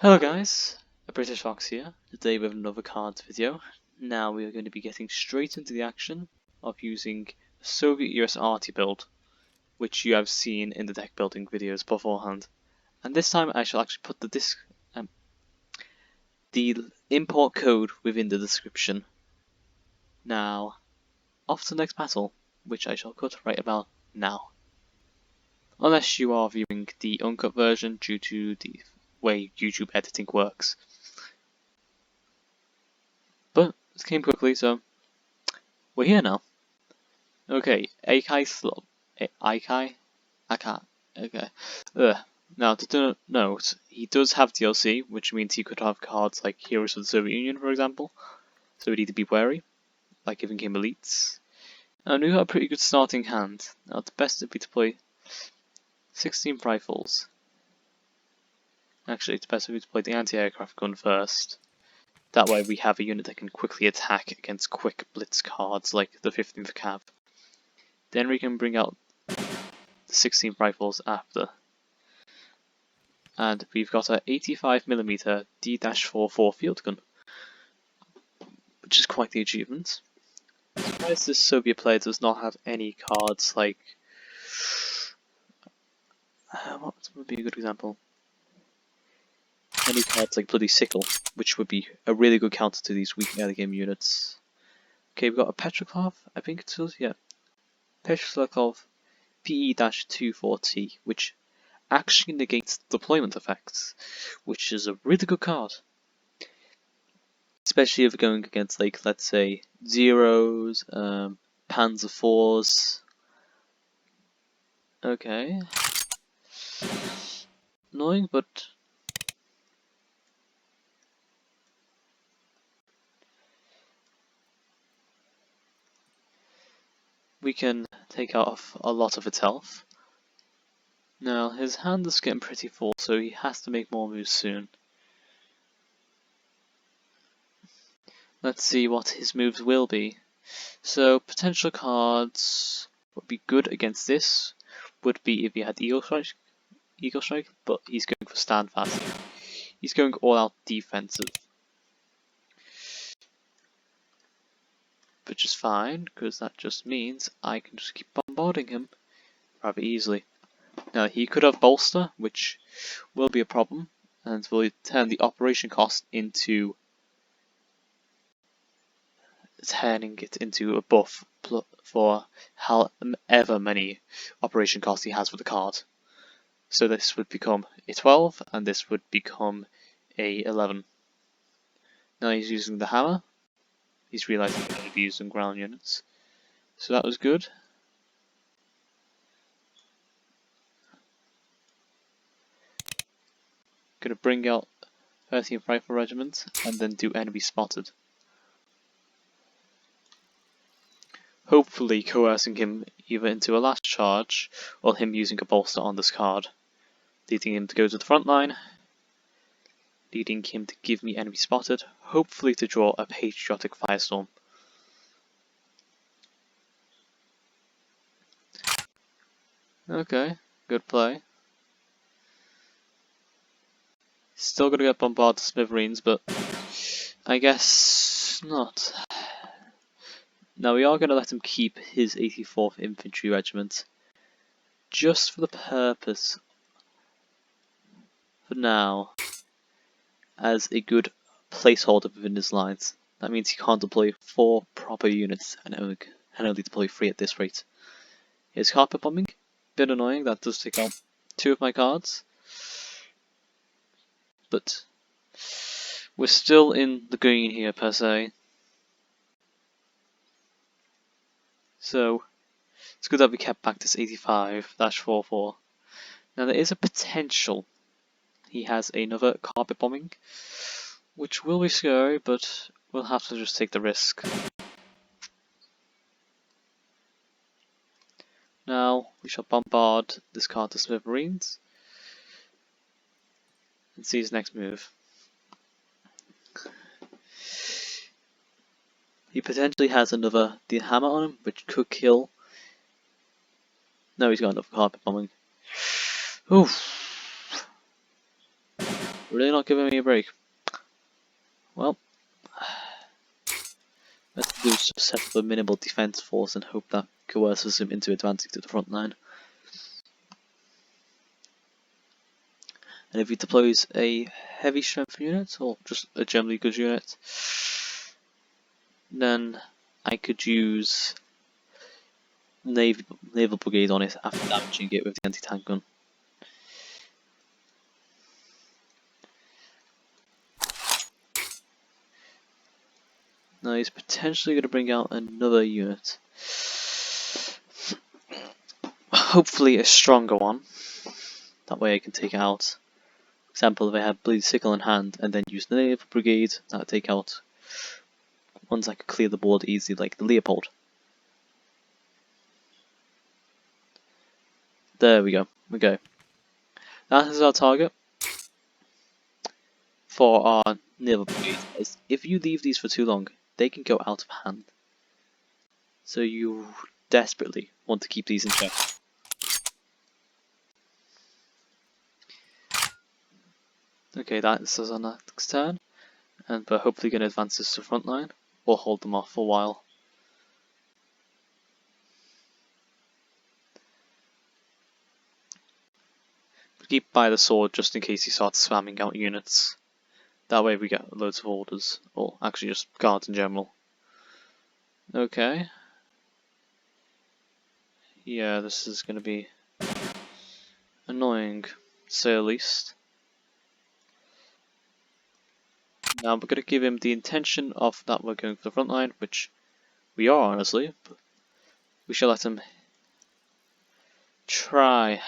Hello guys, a British Fox here, today with another cards video. Now we are going to be getting straight into the action of using the Soviet US arty build, which you have seen in the deck building videos beforehand. And this time I shall actually put the import code within the description. Now, off to the next battle, which I shall cut right about now. Unless you are viewing the uncut version due to the way YouTube editing works. But it came quickly, so we're here now. Okay, Akai Slop. Akai? Akai. Okay. Now, to note, he does have DLC, which means he could have cards like Heroes of the Soviet Union, for example. So we need to be wary, like giving him elites. And we've got a pretty good starting hand. Now, the best would be to play 16 rifles. Actually, it's best would be to play the anti-aircraft gun first. That way we have a unit that can quickly attack against quick blitz cards like the 15th Cav. Then we can bring out the 16 rifles after. And we've got a 85mm D-44 field gun, which is quite the achievement. I'm surprised this Soviet player does not have any cards like... what would be a good example? Any cards like Bloody Sickle, which would be a really good counter to these weak early game units. Okay, we've got a Petrikov, I think it was, yeah. Petrikov PE-24T, which actually negates deployment effects, which is a really good card. Especially if we're going against, like, let's say, Zeros, Panzer IVs. Okay. Annoying, but... we can take off a lot of its health. Now, his hand is getting pretty full, so he has to make more moves soon. Let's see what his moves will be. So, potential cards would be good against this. Would be if he had Eagle Strike, but he's going for Standfast. He's going all out defensive. Which is fine, because that just means I can just keep bombarding him rather easily. Now, he could have Bolster, which will be a problem, and will turn the operation cost into turning it into a buff for however many operation costs he has with the card. So this would become a 12, and this would become a 11. Now he's using the hammer. He's realizing he's going to be using ground units. So that was good. Gonna bring out 13th Rifle Regiment, and then do enemy spotted. Hopefully coercing him either into a last charge, or him using a bolster on this card. Leading him to go to the front line. Leading him to give me enemy spotted, hopefully to draw a patriotic firestorm. Okay, good play. Still gonna get bombarded to smithereens, but I guess not. Now we are gonna let him keep his 84th Infantry Regiment, just for the purpose, for now, as a good placeholder within his lines. That means he can't deploy 4 proper units and only deploy 3 at this rate. Here's carpet bombing, bit annoying, that does take out 2 of my cards. But we're still in the green here per se. So it's good that we kept back this 85-44. Now there is a potential he has another carpet bombing, which will be scary, but we'll have to just take the risk. Now we shall bombard this card to smithereens and see his next move. He potentially has another the hammer on him, which could kill. No, he's got another carpet bombing. Oof. Really not giving me a break. Well, let's do is just set up a minimal defense force and hope that coerces him into advancing to the front line. And if he deploys a heavy strength unit, or just a generally good unit, then I could use naval brigade on it after damaging it with the anti-tank gun. Now he's potentially going to bring out another unit. Hopefully a stronger one. That way I can take it out. For example, if I had Bleed Sickle in hand and then use the naval brigade, that would take out ones I could clear the board easily, like the Leopold. There we go. Okay. That is our target for our naval brigade. If you leave these for too long, they can go out of hand. So you desperately want to keep these in check. Okay, that's us on our next turn, and we're hopefully going to advance this to the front line, or hold them off for a while. Keep by the sword just in case he starts spamming out units. That way we get loads of orders, or actually just guards in general. Okay. Yeah, this is going to be annoying, to say the least. Now we're going to give him the intention of that we're going for the front line, which we are honestly, but we shall let him try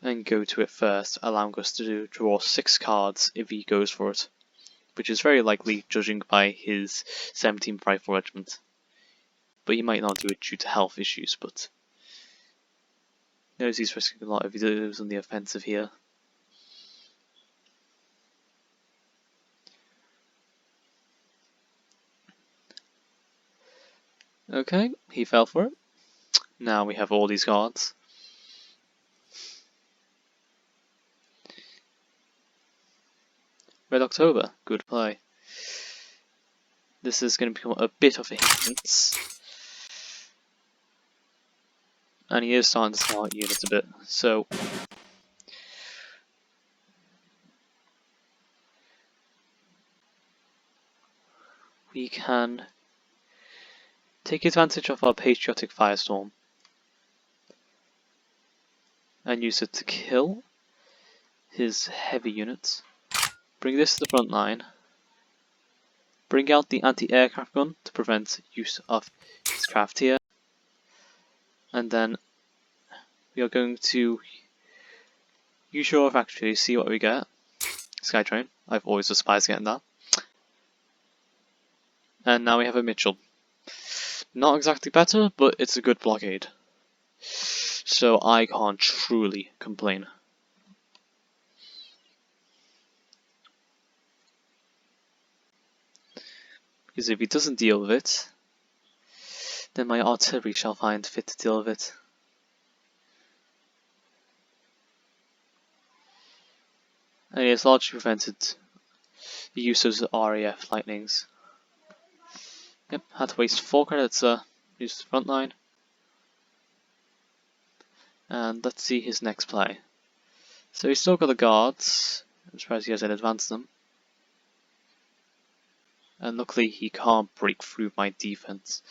and go to it first, allowing us to draw 6 cards if he goes for it, which is very likely judging by his 17th Rifle Regiment. But he might not do it due to health issues, but knows he's risking a lot if he goes on the offensive here. Okay, he fell for it. Now we have all these cards. Red October, good play. This is going to become a bit of a hindrance. And he is starting to start units a bit, so we can take advantage of our Patriotic Firestorm and use it to kill his heavy units. Bring this to the front line. Bring out the anti-aircraft gun to prevent use of his craft here. And then we are going to use your factory, see what we get. Skytrain, I've always despised getting that. And now we have a Mitchell. Not exactly better, but it's a good blockade. So I can't truly complain. Because if he doesn't deal with it, then my artillery shall find fit to deal with it. And he has largely prevented the use of the RAF lightnings. Yep, had to waste 4 credits to use the front line. And let's see his next play. So he's still got the guards. I'm surprised he hasn't advanced them. And luckily he can't break through my defense.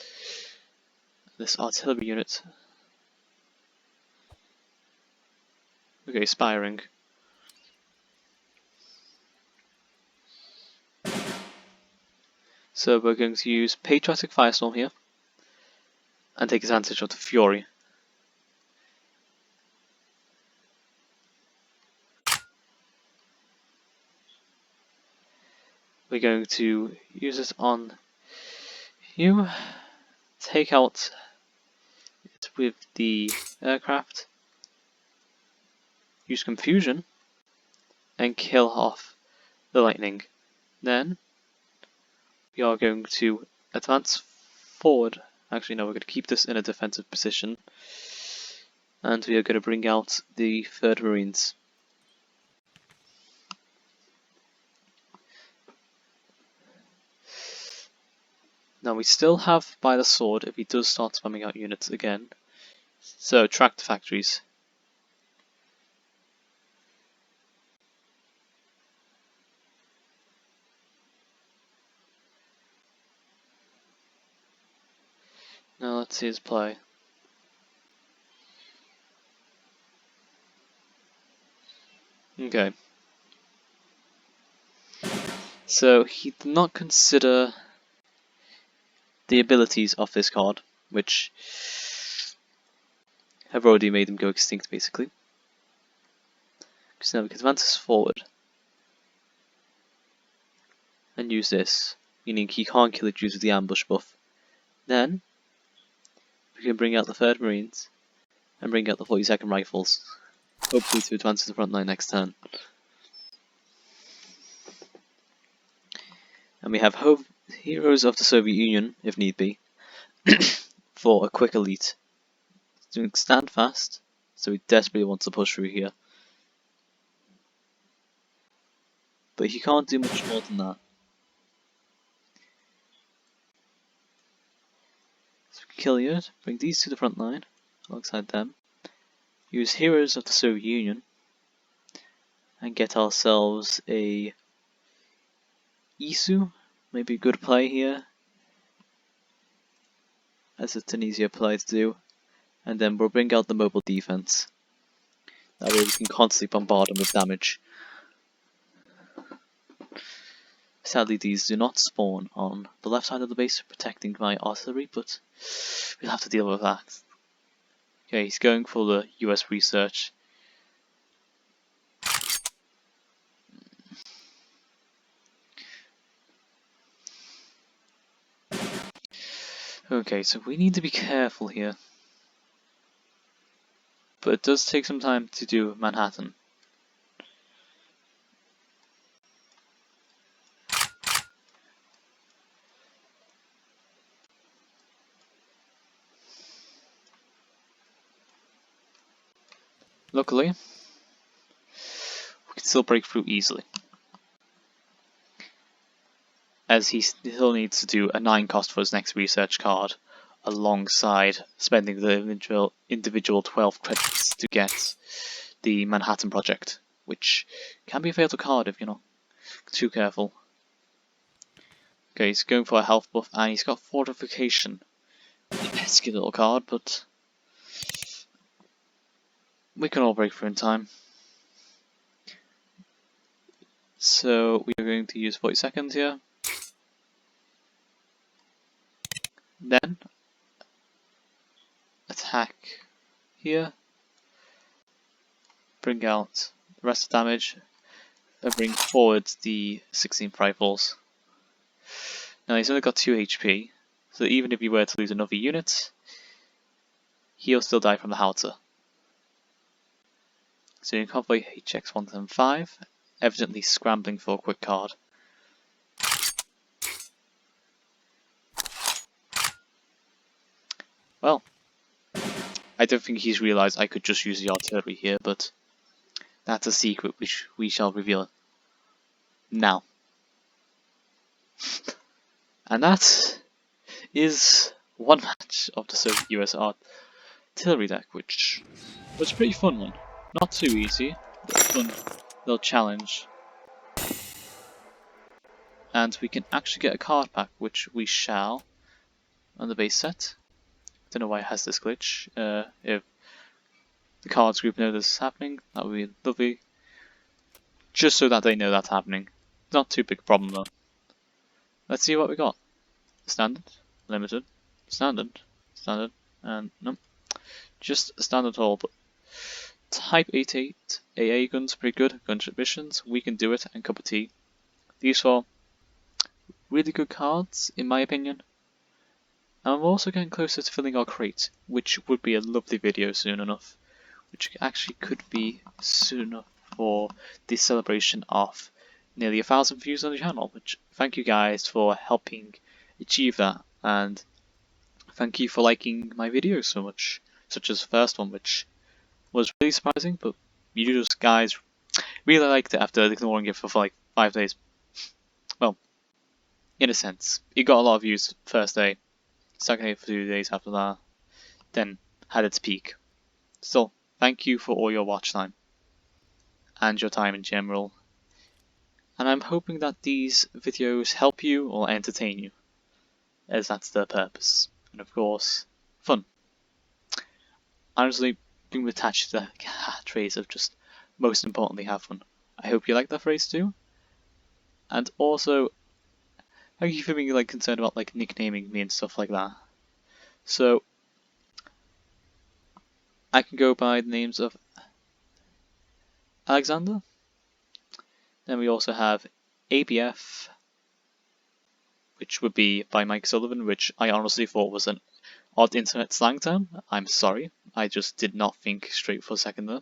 This artillery unit. Okay, spiring. So we're going to use Patriotic Firestorm here. And take advantage of the Fury. We're going to use it on you. Take out it with the aircraft. Use confusion. And kill off the lightning. Then we are going to advance forward. Actually, no, we're going to keep this in a defensive position. And we are going to bring out the 3rd Marines. Now we still have by the sword if he does start spamming out units again. So track the factories. Now let's see his play. Okay. So he did not consider the abilities of this card, which have already made him go extinct basically. Because now we can advance this forward and use this, meaning he can't kill it due to the ambush buff. Then we can bring out the 3rd Marines and bring out the 42nd Rifles, hopefully to advance to the front line next turn. And we have Heroes of the Soviet Union, if need be, for a quick elite. He's doing stand fast, so he desperately wants to push through here. But he can't do much more than that. So we can kill you, bring these to the front line, alongside them. Use Heroes of the Soviet Union, and get ourselves a Isu, maybe a good play here, as it's an easier play to do, and then we'll bring out the mobile defense. That way we can constantly bombard them with damage. Sadly these do not spawn on the left side of the base, protecting my artillery, but we'll have to deal with that. Okay, he's going for the US research. Okay, so we need to be careful here. But it does take some time to do Manhattan. Luckily, we can still break through easily, as he still needs to do a 9 cost for his next research card, alongside spending the individual 12 credits to get the Manhattan Project, which can be a fatal card if you're not too careful. Okay, he's going for a health buff, and he's got Fortification. A pesky little card, but we can all break through in time. So we are going to use 40 seconds here. Then attack here. Bring out the rest of the damage. And bring forward the 16th Rifles. Now he's only got 2 HP, so even if he were to lose another unit, he'll still die from the howitzer. So in convoy HX 175, evidently scrambling for a quick card. Well, I don't think he's realised I could just use the artillery here, but that's a secret which we shall reveal now. And that is one match of the Soviet US artillery deck, which was a pretty fun one. Not too easy, but a fun little challenge. And we can actually get a card pack, which we shall on the base set. Don't know why it has this glitch. If the cards group know this is happening, that would be lovely. Just so that they know that's happening. Not too big a problem though. Let's see what we got. Standard, limited, standard, standard, and nope. Just a standard haul, but Type 88 AA guns pretty good. Gunship missions, we can do it, and cup of tea. These are really good cards, in my opinion. And we're also getting closer to filling our crate, which would be a lovely video soon enough. Which actually could be soon enough for the celebration of nearly 1,000 views on the channel. Which, thank you guys for helping achieve that, and thank you for liking my videos so much. Such as the first one, which was really surprising, but you just guys really liked it after ignoring it for like 5 days. Well, in a sense. It got a lot of views first day, second day for 2 days after that, then had its peak. Still, thank you for all your watch time and your time in general. And I'm hoping that these videos help you or entertain you, as that's their purpose. And of course, fun. Honestly, being attached to the catchphrase of just most importantly have fun. I hope you like that phrase too. And also, thank you for being like concerned about like nicknaming me and stuff like that. So I can go by the names of Alexander. Then we also have ABF, which would be by Mike Sullivan, which I honestly thought was an odd internet slang term. I'm sorry, I just did not think straight for a second there.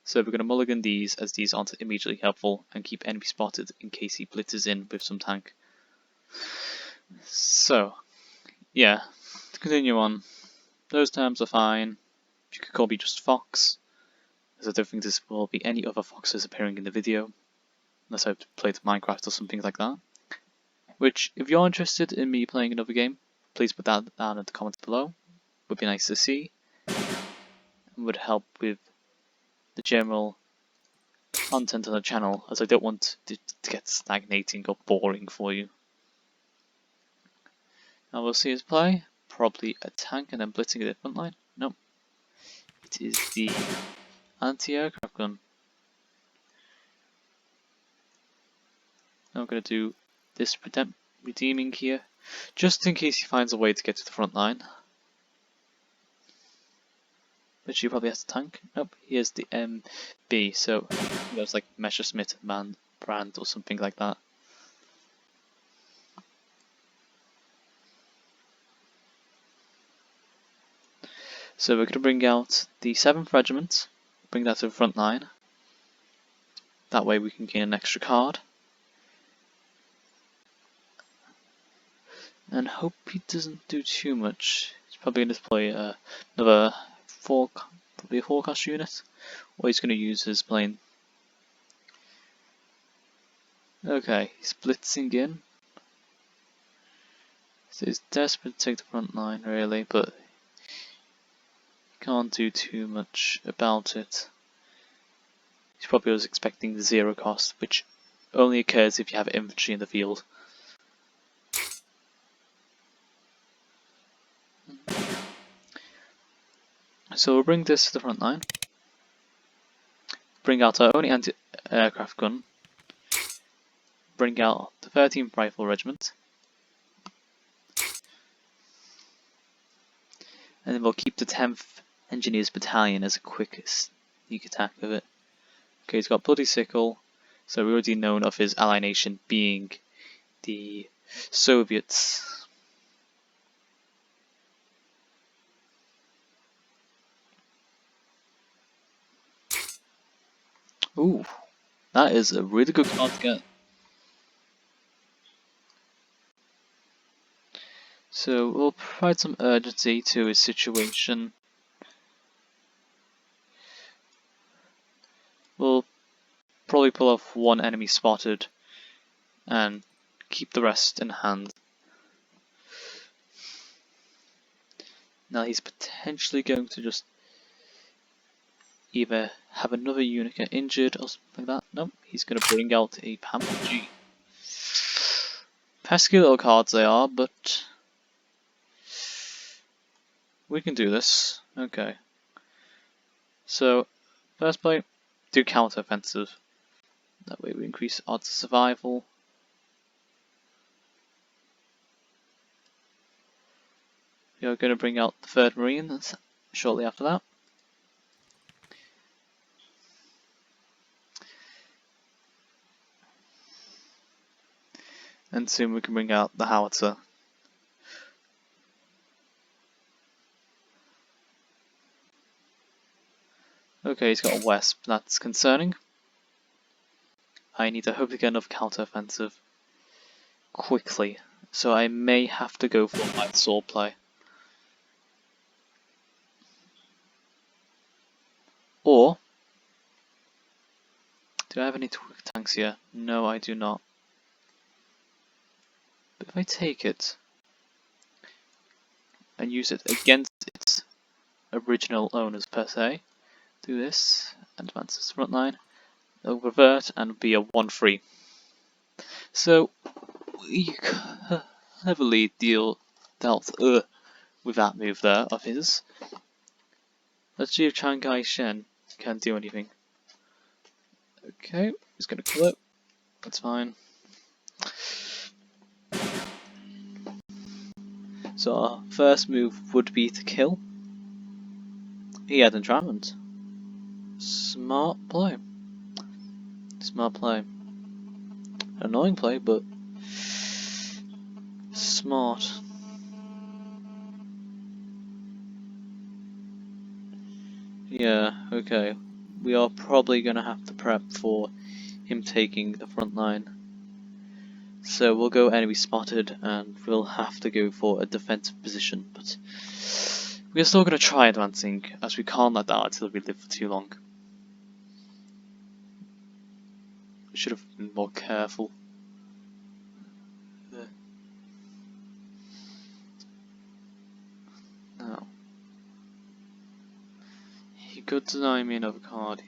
So we're going to mulligan these, as these aren't immediately helpful, and keep enemy spotted in case he blitzes in with some tank. So, yeah, to continue on, those terms are fine. You could call me just Fox, as I don't think there will be any other foxes appearing in the video, unless I've played Minecraft or something like that. Which, if you're interested in me playing another game, please put that down in the comments below. Would be nice to see, and would help with the general content on the channel, as I don't want it to get stagnating or boring for you. Now we'll see his play. Probably a tank and then blitzing at the front line. Nope. It is the anti-aircraft gun. Now I'm going to do this redeeming here, just in case he finds a way to get to the front line. Which he probably has a tank. Nope, he has the MB, so it was like Messerschmitt brand or something like that. So we're going to bring out the 7th Regiment, bring that to the front line. That way we can gain an extra card. And hope he doesn't do too much. He's probably going to play another probably a forecast unit, or he's going to use his plane. Okay, he's blitzing in. So he's desperate to take the front line really, but he can't do too much about it. He probably was expecting the 0 cost, which only occurs if you have infantry in the field. So we'll bring this to the front line. Bring out our only anti-aircraft gun. Bring out the 13th Rifle Regiment. And then we'll keep the 10th Engineers Battalion as a quick sneak attack of it. Okay, he's got Bloody Sickle, so we already known of his ally nation being the Soviets. Ooh, that is a really good card to get. So we'll provide some urgency to his situation. We'll probably pull off one enemy spotted and keep the rest in hand. Now he's potentially going to just either have another unit get injured or something like that. Nope, he's going to bring out a Pamper G. Pesky little cards they are, but we can do this. Okay. So, first play, do counter offensive. That way we increase odds of survival. We are going to bring out the 3rd Marines shortly after that. And soon we can bring out the howitzer. Okay, he's got a Wesp, that's concerning. I need to hope to get enough counter-offensive quickly, so I may have to go for my sword play. Or, do I have any tanks here? No, I do not. But if I take it and use it against its original owners per se, do this, and advance this front line, it'll revert and be a 1-3. So we heavily dealt with that move there of his. Let's see if Chiang Kai-shen can do anything. Okay, he's gonna kill it. That's fine. So our first move would be to kill. He had entrapment. Smart play. Smart play. Annoying play, but smart. Yeah, okay. We are probably gonna have to prep for him taking the front line. So we'll go enemy spotted and we'll have to go for a defensive position, but we're still gonna try advancing, as we can't let that artillery live for too long. We should have been more careful. Now, he could deny me another card.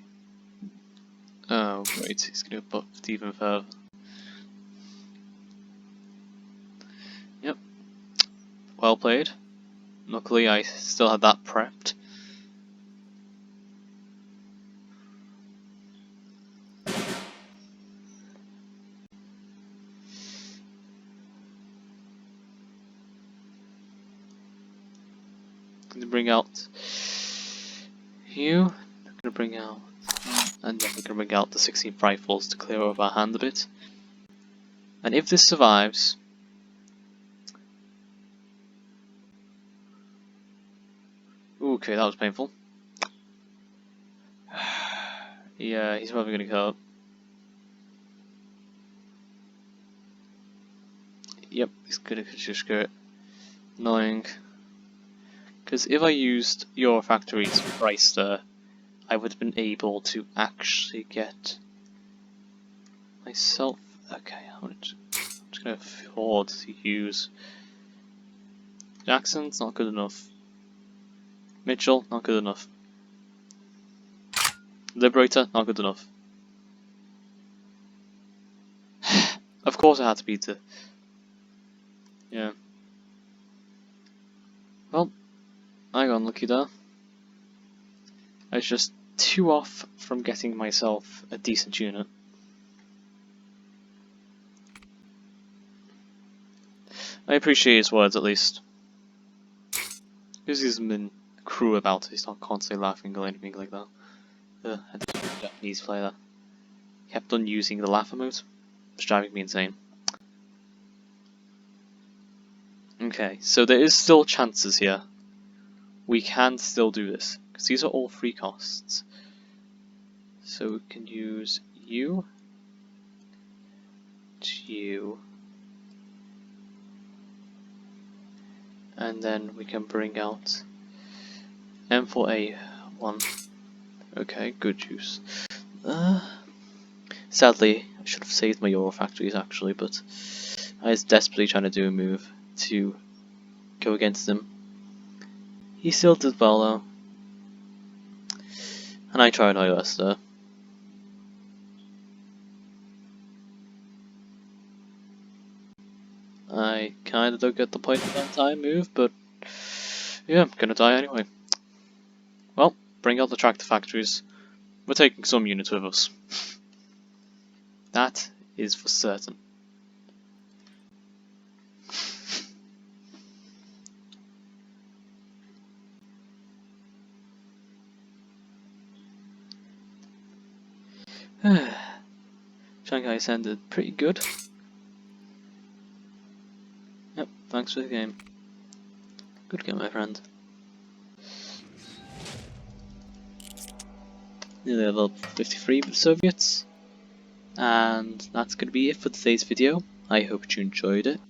Oh wait, he's gonna buff it even further. Yep. Well played. Luckily I still had that prepped. I'm gonna bring out you. I'm gonna bring out, and then we're gonna bring out the 16th rifles to clear over our hand a bit. And if this survives, okay, that was painful. Yeah, he's probably gonna kill it. Yep, he's gonna just go annoying. Because if I used your factory's price there, I would have been able to actually get myself. Okay, I'm just gonna afford to use Jackson's not good enough. Mitchell, not good enough. Liberator, not good enough. Of course, it had to be the. Yeah. Well, I got unlucky there. I was just 2 off from getting myself a decent unit. I appreciate his words at least. Because he hasn't been cruel about it, he's not constantly laughing or anything like that. I think a Japanese player kept on using the laugh emote. It's driving me insane. Okay, so there is still chances here. We can still do this, because these are all free costs. So we can use you, you, and then we can bring out M4A1. Okay, good use. Sadly, I should have saved my Euro factories actually, but I was desperately trying to do a move to go against him. He still did well though, and I tried my best there. I kinda don't get the point of that entire move, but yeah, I'm gonna die anyway. Well, bring out the tractor factories. We're taking some units with us. That is for certain. Shanghai sounded pretty good. Yep, thanks for the game. Good game, my friend. Nearly level 53 with Soviets. And that's going to be it for today's video. I hope you enjoyed it.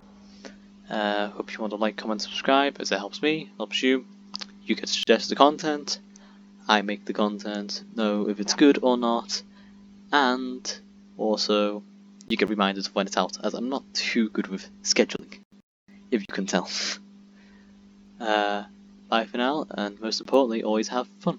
Hope you want to like, comment, subscribe, as it helps me, helps you. You get to suggest the content. I make the content, know if it's good or not. And also, you get reminded of when it's out, as I'm not too good with scheduling. if you can tell. Bye for now, and most importantly, always have fun.